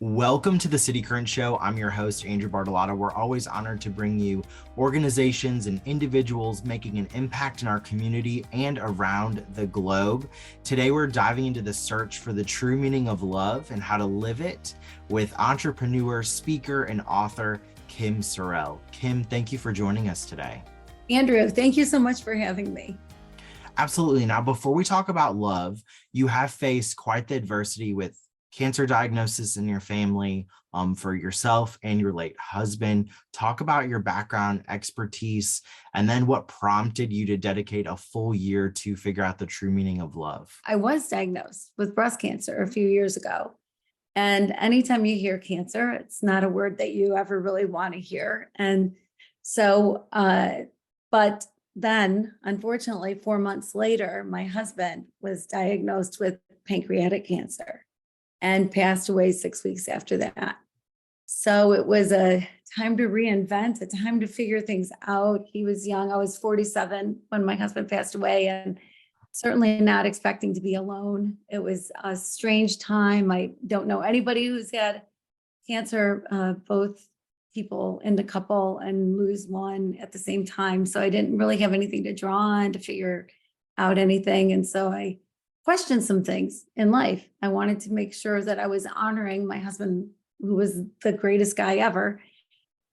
Welcome to the City Current Show. I'm your host, Andrew Bartolotta. We're always honored to bring you organizations and individuals making an impact in our community and around the globe. Today, we're diving into the search for the true meaning of love and how to live it with entrepreneur, speaker, and author, Kim Sorrelle. Kim, thank you for joining us today. Andrew, thank you so much for having me. Absolutely. Now, before we talk about love, you have faced quite the adversity with cancer diagnosis in your family, for yourself and your late husband. Talk about your background, expertise, and then what prompted you to dedicate a full year to figure out the true meaning of love. I was diagnosed with breast cancer a few years ago. And anytime you hear cancer, it's not a word that you ever really want to hear. And so, but then unfortunately, 4 months later, my husband was diagnosed with pancreatic cancer and passed away 6 weeks after that. So it was a time to reinvent, a time to figure things out. He was young. I was 47 when my husband passed away, and certainly not expecting to be alone. It was a strange time. I don't know anybody who's had cancer, both people in the couple, and lose one at the same time. So I didn't really have anything to draw on to figure out anything. And so I questioned some things in life. I wanted to make sure that I was honoring my husband, who was the greatest guy ever,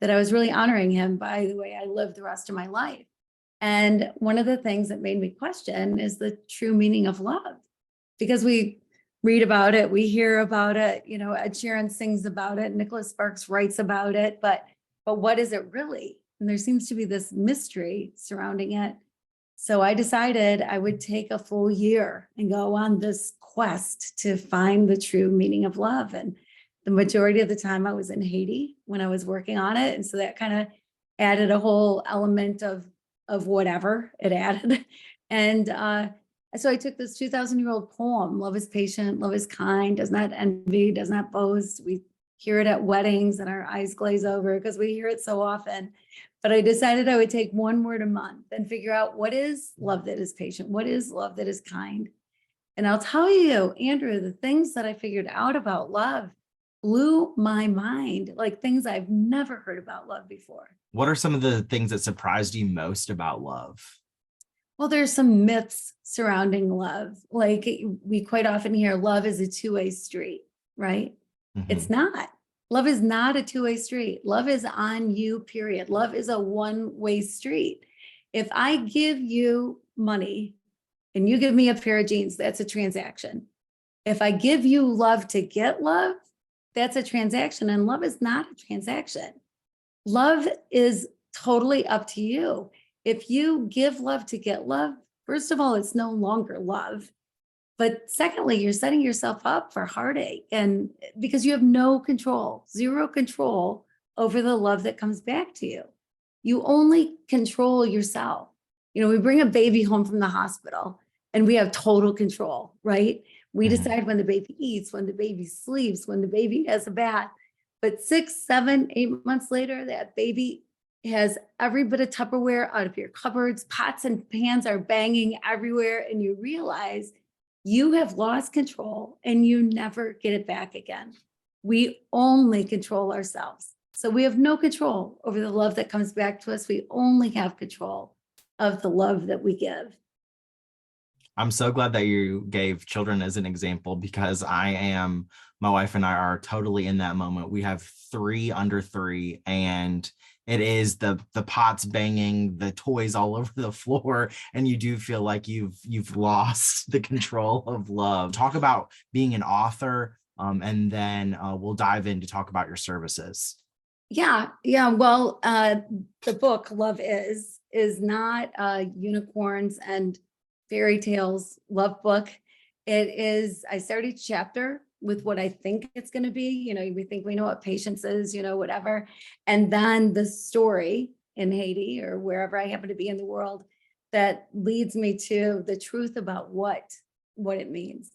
that I was really honoring him by the way I lived the rest of my life. And one of the things that made me question is the true meaning of love, because we read about it, we hear about it, Ed Sheeran sings about it, Nicholas Sparks writes about it, but what is it really? And there seems to be this mystery surrounding it. So I decided I would take a full year and go on this quest to find the true meaning of love. And the majority of the time I was in Haiti when I was working on it. And so that kind of added a whole element of whatever it added. And so I took this 2,000-year-old poem, love is patient, love is kind, does not envy, does not boast. We hear it at weddings and our eyes glaze over because we hear it so often. But I decided I would take one word a month and figure out what is love that is patient, what is love that is kind. And I'll tell you, Andrew, the things that I figured out about love blew my mind, like things I've never heard about love before. What are some of the things that surprised you most about love? Well, there's some myths surrounding love. Like we quite often hear love is a two-way street, right? Mm-hmm. It's not. Love is not a two-way street. Love is on you, period. Love is a one-way street. If I give you money and you give me a pair of jeans, that's a transaction. If I give you love to get love, that's a transaction. And love is not a transaction. Love is totally up to you. If you give love to get love, first of all, it's no longer love. But secondly, you're setting yourself up for heartache, and because you have no control, zero control over the love that comes back to you. You only control yourself. We bring a baby home from the hospital and we have total control, right? We decide when the baby eats, when the baby sleeps, when the baby has a bath. But 6, 7, 8 months later, that baby has every bit of Tupperware out of your cupboards, pots and pans are banging everywhere, and you realize you have lost control and you never get it back again. We only control ourselves. So we have no control over the love that comes back to us. We only have control of the love that we give. I'm so glad that you gave children as an example, because my wife and I are totally in that moment. We have 3 under 3, and it is the pots banging, the toys all over the floor, and you do feel like you've lost the control of love. Talk about being an author, and then we'll dive in to talk about your services. Yeah. Well, the book Love is not unicorns and fairy tales love book. It is, I started each chapter with what I think it's going to be. We think we know what patience is, whatever. And then the story in Haiti or wherever I happen to be in the world that leads me to the truth about what it means.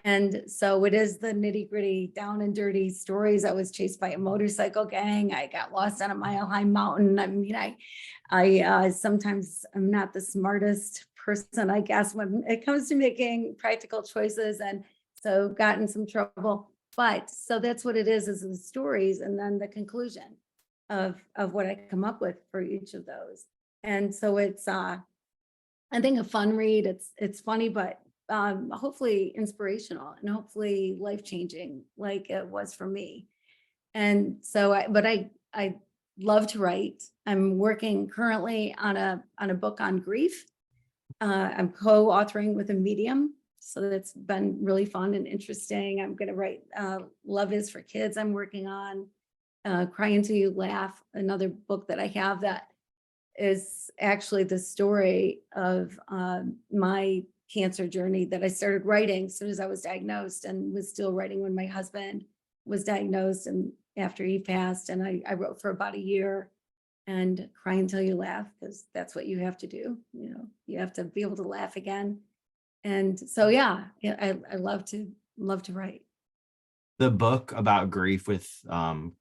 And so it is the nitty gritty, down and dirty stories. I was chased by a motorcycle gang. I got lost on a mile-high mountain. I mean, I sometimes I'm not the smartest person, I guess, when it comes to making practical choices. And so got in some trouble But so that's what it is the stories and then the conclusion of what I come up with for each of those. And so it's I think a fun read. It's funny, but hopefully inspirational and hopefully life changing, like it was for me. And so, I love to write. I'm working currently on a book on grief. I'm co-authoring with a medium, so that's been really fun and interesting. I'm going to write Love Is for Kids. I'm working on Cry Until You Laugh, another book that I have that is actually the story of my cancer journey that I started writing as soon as I was diagnosed, and was still writing when my husband was diagnosed and after he passed. And I wrote for about a year, and Cry Until You Laugh, because that's what you have to do. You have to be able to laugh again. And so, yeah, I love to write. The book about grief with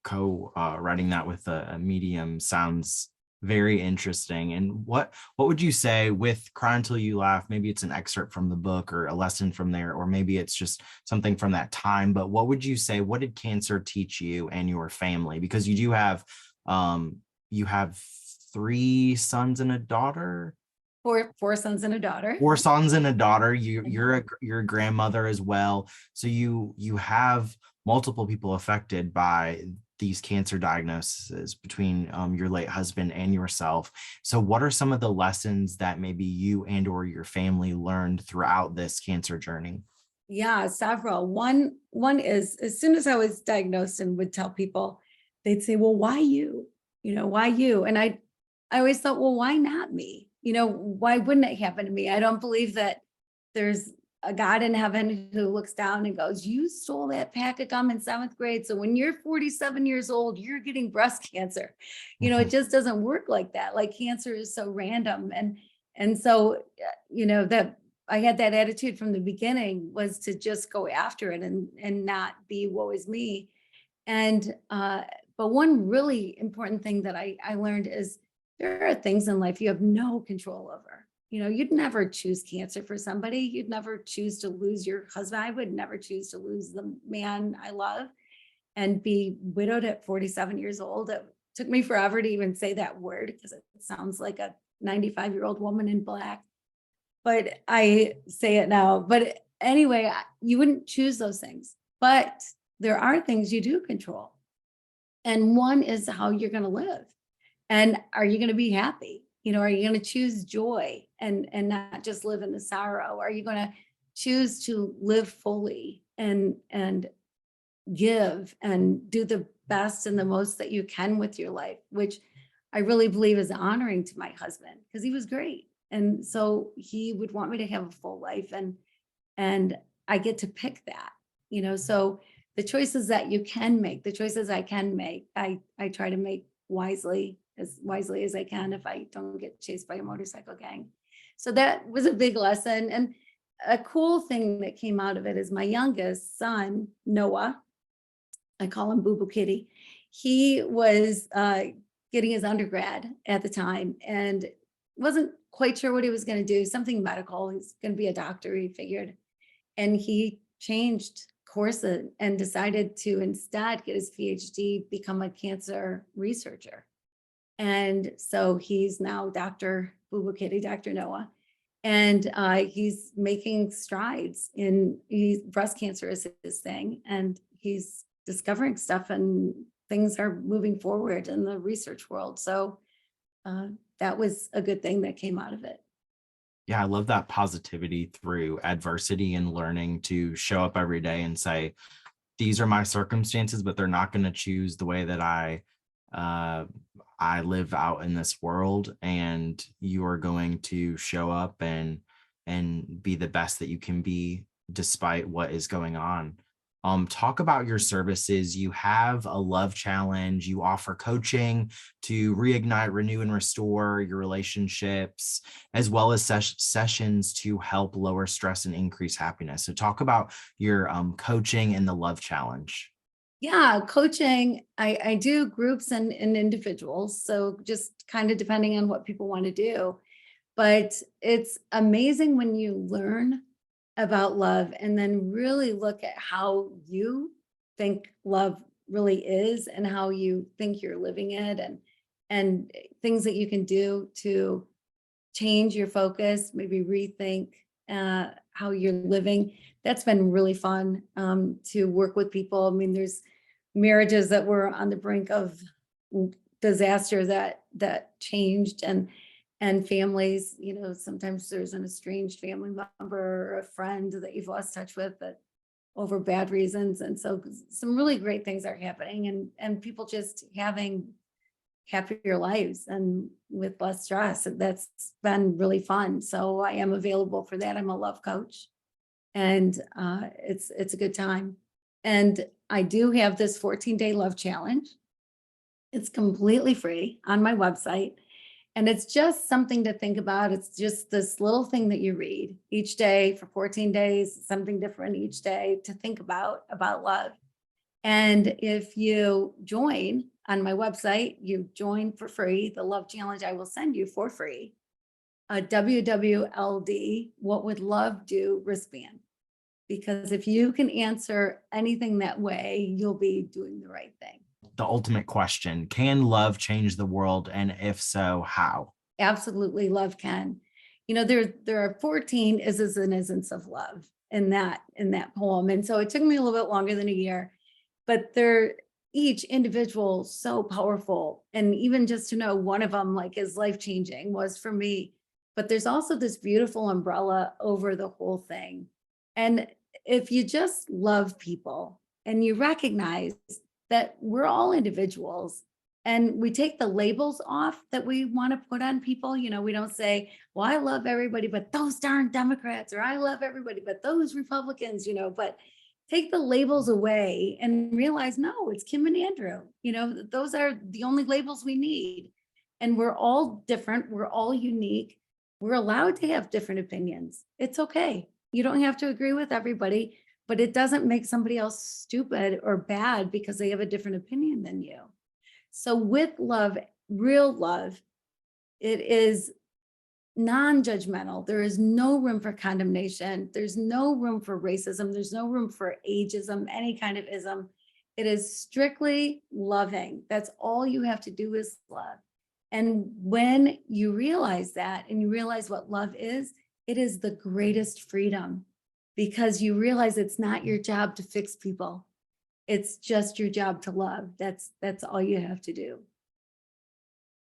co writing that with a medium sounds very interesting. And what would you say with Cry Until You Laugh? Maybe it's an excerpt from the book or a lesson from there, or maybe it's just something from that time. But what would you say? What did cancer teach you and your family? Because you have three sons and a daughter. Four sons and a daughter. Four sons and a daughter. You're a grandmother as well, so you have multiple people affected by these cancer diagnoses between your late husband and yourself. So what are some of the lessons that maybe you and or your family learned throughout this cancer journey? Yeah, several. One is, as soon as I was diagnosed and would tell people, they'd say, "Well, why you? Why you?" And I always thought, "Well, why not me? Why wouldn't it happen to me?" I don't believe that there's a God in heaven who looks down and goes, "You stole that pack of gum in seventh grade, so when you're 47 years old, you're getting breast cancer." It just doesn't work like that. Like, cancer is so random, and so that I had that attitude from the beginning, was to just go after it and not be woe is me. And but one really important thing that I learned is, there are things in life you have no control over. You'd never choose cancer for somebody. You'd never choose to lose your husband. I would never choose to lose the man I love and be widowed at 47 years old. It took me forever to even say that word, because it sounds like a 95-year-old woman in black, but I say it now. But anyway, you wouldn't choose those things, but there are things you do control. And one is how you're going to live. And are you going to be happy? Are you going to choose joy and not just live in the sorrow? Are you going to choose to live fully and give and do the best and the most that you can with your life, which I really believe is honoring to my husband, because he was great. And so he would want me to have a full life, and I get to pick that. So the choices that you can make, the choices I can make, I try to make wisely as I can, if I don't get chased by a motorcycle gang. So that was a big lesson. And a cool thing that came out of it is my youngest son, Noah, I call him Boo Boo Kitty. He was getting his undergrad at the time and wasn't quite sure what he was going to do, something medical. He's going to be a doctor, he figured. And he changed courses and decided to instead get his PhD, become a cancer researcher. And so he's now Dr. Boo Boo Kitty, Dr. Noah. And he's making strides breast cancer is his thing. And he's discovering stuff, and things are moving forward in the research world. So that was a good thing that came out of it. Yeah, I love that positivity through adversity and learning to show up every day and say, these are my circumstances, but they're not going to choose the way that I live out in this world, and you are going to show up and be the best that you can be despite what is going on. Talk about your services. You have a love challenge. You offer coaching to reignite, renew, and restore your relationships, as well as sessions to help lower stress and increase happiness. So talk about your coaching and the love challenge. Yeah, coaching, I do groups and individuals. So just kind of depending on what people want to do. But it's amazing when you learn about love and then really look at how you think love really is and how you think you're living it, and things that you can do to change your focus, maybe rethink how you're living. That's been really fun to work with people. I mean, there's marriages that were on the brink of disaster that changed, and families, sometimes there's an estranged family member or a friend that you've lost touch with, but over bad reasons. And so some really great things are happening, and people just having happier lives and with less stress. And that's been really fun. So I am available for that. I'm a love coach, and it's a good time. And I do have this 14-day love challenge. It's completely free on my website. And it's just something to think about. It's just this little thing that you read each day for 14 days, something different each day to think about love. And if you join on my website, you join for free, the love challenge I will send you for free, a WWLD, What Would Love Do wristband. Because if you can answer anything that way, you'll be doing the right thing. The ultimate question, can love change the world? And if so, how? Absolutely, love can. There are 14 is's and isn't of love in that poem. And so it took me a little bit longer than a year, but they're each individual so powerful. And even just to know one of them like is life-changing was for me. But there's also this beautiful umbrella over the whole thing. And if you just love people and you recognize that we're all individuals, and we take the labels off that we want to put on people. We don't say, well, I love everybody, but those darn Democrats, or I love everybody, but those Republicans, but take the labels away and realize, no, it's Kim and Andrew. Those are the only labels we need. And we're all different. We're all unique. We're allowed to have different opinions. It's okay. You don't have to agree with everybody, but it doesn't make somebody else stupid or bad because they have a different opinion than you. So with love, real love, it is non-judgmental. There is no room for condemnation. There's no room for racism. There's no room for ageism, any kind of ism. It is strictly loving. That's all you have to do is love. And when you realize that and you realize what love is, it is the greatest freedom, because you realize it's not your job to fix people. It's just your job to love. That's all you have to do.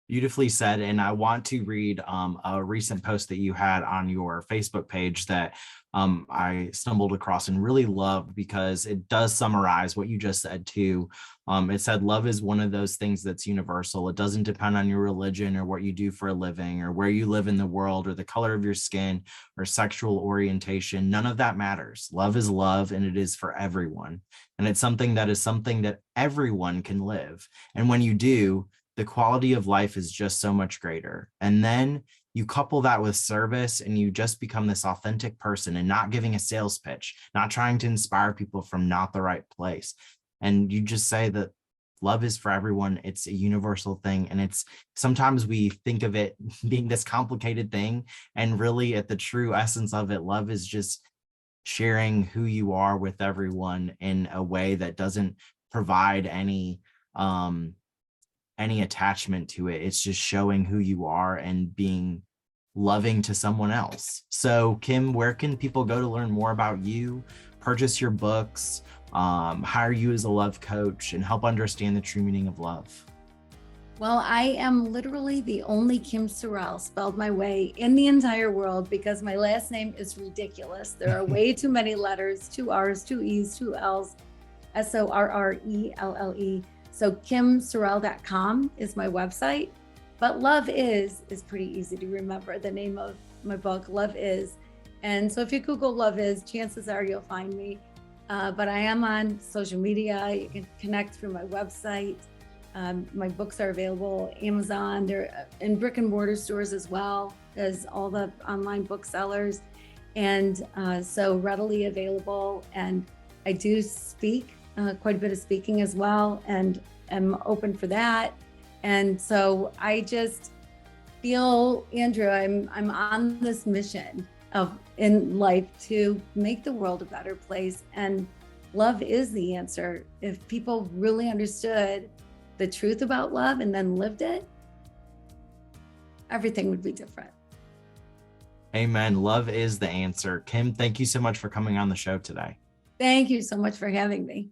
Beautifully said. And I want to read a recent post that you had on your Facebook page that I stumbled across and really loved, because it does summarize what you just said too. It said, love is one of those things that's universal. It doesn't depend on your religion or what you do for a living or where you live in the world or the color of your skin or sexual orientation. None of that matters. Love is love, and it is for everyone. And it's something that everyone can live. And when you do, the quality of life is just so much greater. And then you couple that with service, and you just become this authentic person, and not giving a sales pitch, not trying to inspire people from not the right place. And you just say that love is for everyone. It's a universal thing. And it's sometimes we think of it being this complicated thing, and really at the true essence of it, love is just sharing who you are with everyone in a way that doesn't provide any attachment to it. It's just showing who you are and being loving to someone else. So Kim, where can people go to learn more about you, purchase your books, hire you as a love coach, and help understand the true meaning of love? Well, I am literally the only Kim Sorrelle spelled my way in the entire world, because my last name is ridiculous. There are way too many letters, 2 R's, 2 E's, 2 L's, Sorrelle. So kimsorrelle.com is my website, but Love is pretty easy to remember. The name of my book, Love Is. And so if you Google Love Is, chances are you'll find me. But I am on social media. You can connect through my website. My books are available Amazon. They're in brick and mortar stores as well as all the online booksellers. And so readily available. And I do speak. Quite a bit of speaking as well, and am open for that. And so I just feel, Andrew, I'm on this mission in life to make the world a better place. And love is the answer. If people really understood the truth about love and then lived it, everything would be different. Amen. Love is the answer. Kim, thank you so much for coming on the show today. Thank you so much for having me.